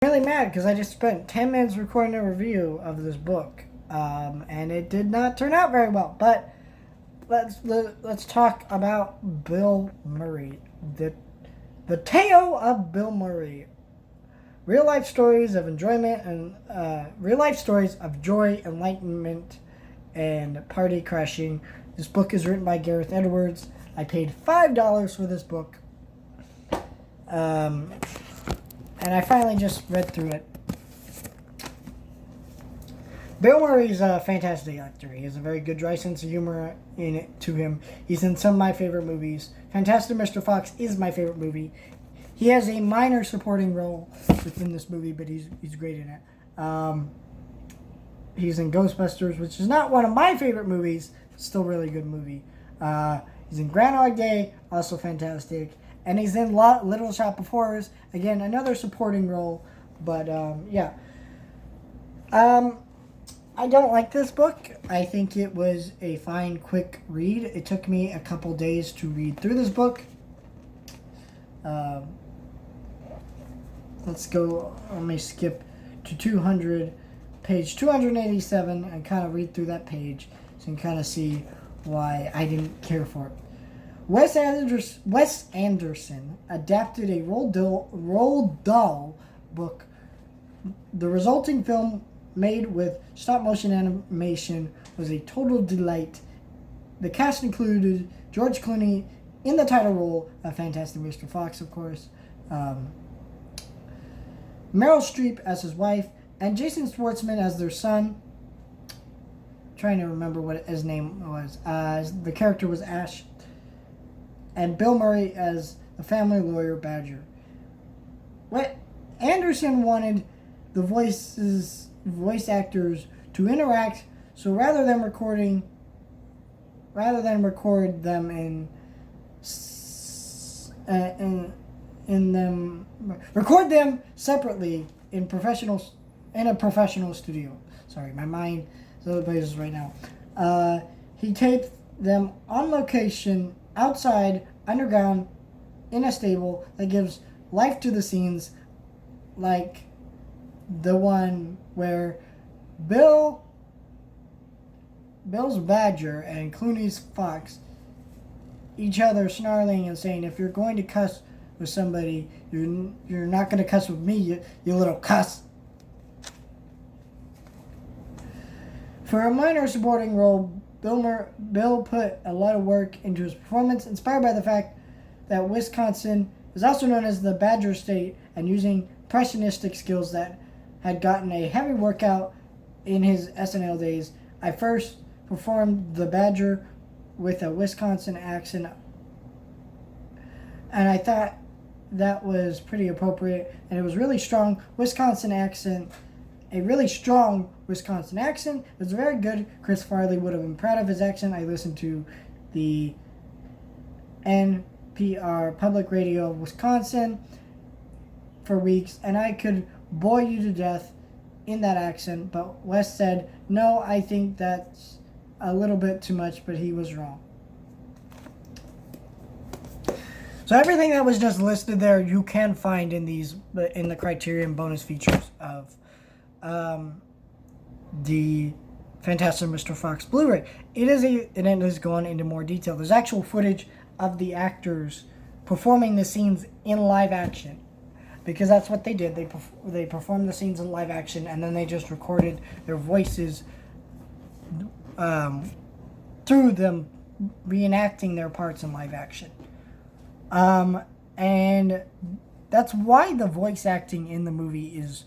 Really mad because I just spent 10 minutes recording a review of this book, and it did not turn out very well. But let's talk about Bill Muray, the tale of Bill Muray, real life stories of enjoyment and real life stories of joy, enlightenment, and party crashing. This book is written by Gareth Edwards. I paid $5 for this book. And I finally just read through it. Bill Murray's a fantastic actor. He has a very good dry sense of humor in it to him. He's in some of my favorite movies. Fantastic Mr. Fox is my favorite movie. He has a minor supporting role within this movie, but he's great in it. He's in Ghostbusters, which is not one of my favorite movies. Still a really good movie. He's in Groundhog Day, also fantastic. And he's in Little Shop of Horrors. Again, another supporting role. But, yeah. I don't like this book. I think it was a fine, quick read. It took me a couple days to read through this book. Let's go. Let me skip to page 287, and kind of read through that page so you can kind of see why I didn't care for it. Wes Anderson adapted a Roald Dahl book. The resulting film, made with stop-motion animation, was a total delight. The cast included George Clooney in the title role of Fantastic Mr. Fox, of course, Meryl Streep as his wife, and Jason Schwartzman as their son. Trying to remember what his name was. The character was Ash. And Bill Muray as the family lawyer Badger. What Anderson wanted the voice actors to interact, so rather than record them record them separately in a professional studio. Sorry, my mind is other places right now. He taped them on location, outside, underground, in a stable that gives life to the scenes, like the one where Bill's Badger and Clooney's Fox, each other snarling and saying, "If you're going to cuss with somebody, you're not going to cuss with me, you little cuss." For a minor supporting role, Bill put a lot of work into his performance, inspired by the fact that Wisconsin is also known as the Badger State, and using impressionistic skills that had gotten a heavy workout in his SNL days. I first performed the Badger with a Wisconsin accent, and I thought that was pretty appropriate, and it was really strong Wisconsin accent. A really strong Wisconsin accent. It was very good. Chris Farley would have been proud of his accent. I listened to the NPR Public Radio of Wisconsin for weeks, and I could bore you to death in that accent. But Wes said, "No, I think that's a little bit too much," but he was wrong. So everything that was just listed there, you can find in the Criterion bonus features of the Fantastic Mr. Fox Blu-ray. It is going into more detail. There's actual footage of the actors performing the scenes in live action, because that's what they did. They performed the scenes in live action, and then they just recorded their voices through them reenacting their parts in live action. And that's why the voice acting in the movie is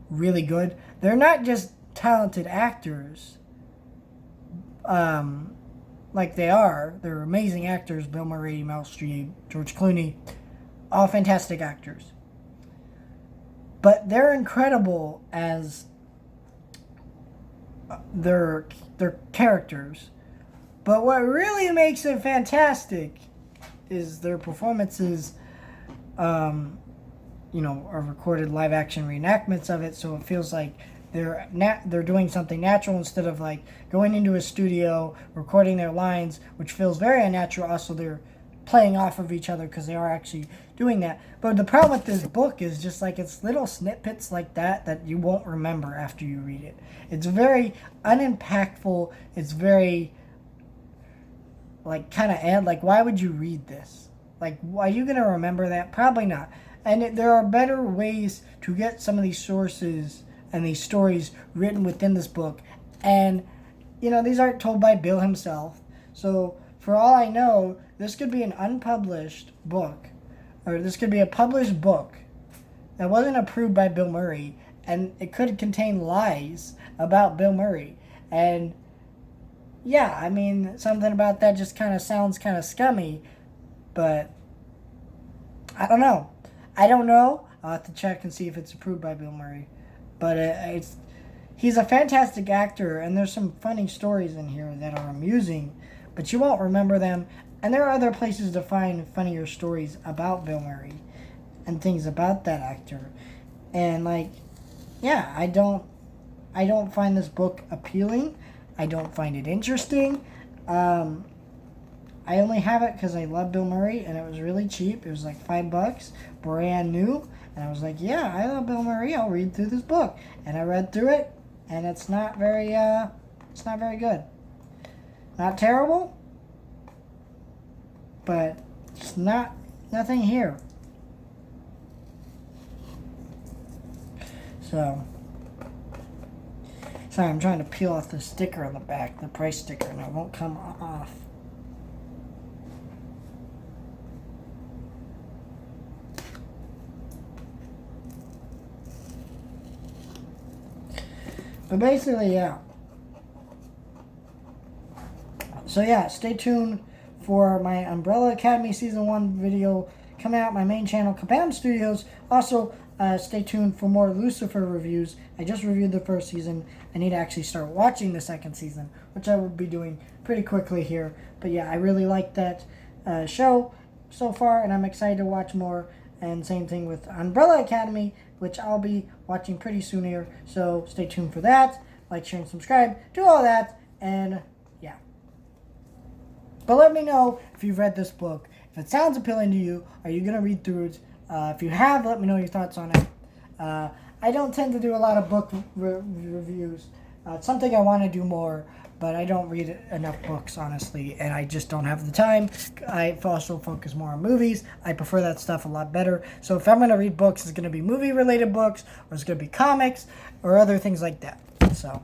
really good. They're not just talented actors like they are. They're amazing actors. Bill Muray, Meryl Streep, George Clooney, all fantastic actors. But they're incredible as their characters. But what really makes it fantastic is their performances are recorded live action reenactments of it, so it feels like they're doing something natural instead of like going into a studio, recording their lines, which feels very unnatural. Also, they're playing off of each other because they are actually doing that. But the problem with this book is just like it's little snippets like that you won't remember after you read it. It's very unimpactful. It's very like kind of like, why would you read this? Like, are you going to remember that? Probably not. And there are better ways to get some of these sources and these stories written within this book. And, these aren't told by Bill himself. So, for all I know, this could be an unpublished book. Or this could be a published book that wasn't approved by Bill Muray. And it could contain lies about Bill Muray. And, yeah, I mean, something about that just kind of sounds kind of scummy. But, I don't know. I'll have to check and see if it's approved by Bill Muray. But he's a fantastic actor, and there's some funny stories in here that are amusing, but you won't remember them. And there are other places to find funnier stories about Bill Muray and things about that actor. And I don't find this book appealing. I don't find it interesting. I only have it because I love Bill Muray, and it was really cheap. It was like $5, brand new. And I was like, yeah, I love Bill Muray. I'll read through this book. And I read through it, and it's not very good. Not terrible, but it's nothing here. So, sorry, I'm trying to peel off the sticker on the back, the price sticker, and it won't come off. But basically, yeah. So yeah, stay tuned for my Umbrella Academy Season 1 video coming out on my main channel, Kabam Studios. Also, stay tuned for more Lucifer reviews. I just reviewed the first season. I need to actually start watching the second season, which I will be doing pretty quickly here. But yeah, I really like that show so far, and I'm excited to watch more. And same thing with Umbrella Academy, which I'll be watching pretty soon here. So stay tuned for that. Like, share, and subscribe. Do all that. And yeah. But let me know if you've read this book. If it sounds appealing to you, are you going to read through it? If you have, let me know your thoughts on it. I don't tend to do a lot of book reviews. It's something I want to do more, but I don't read enough books, honestly, and I just don't have the time. I also focus more on movies. I prefer that stuff a lot better. So if I'm going to read books, it's going to be movie-related books, or it's going to be comics, or other things like that. So